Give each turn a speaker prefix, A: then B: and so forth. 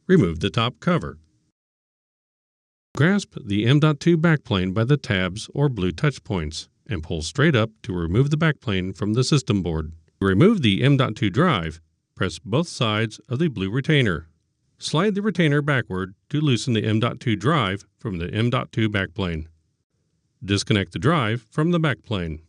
A: Remove the top cover. Grasp the M.2 backplane by the tabs or blue touch points and pull straight up to remove the backplane from the system board. To remove the M.2 drive, press both sides of the blue retainer. Slide the retainer backward to loosen the M.2 drive from the M.2 backplane. Disconnect the drive from the backplane.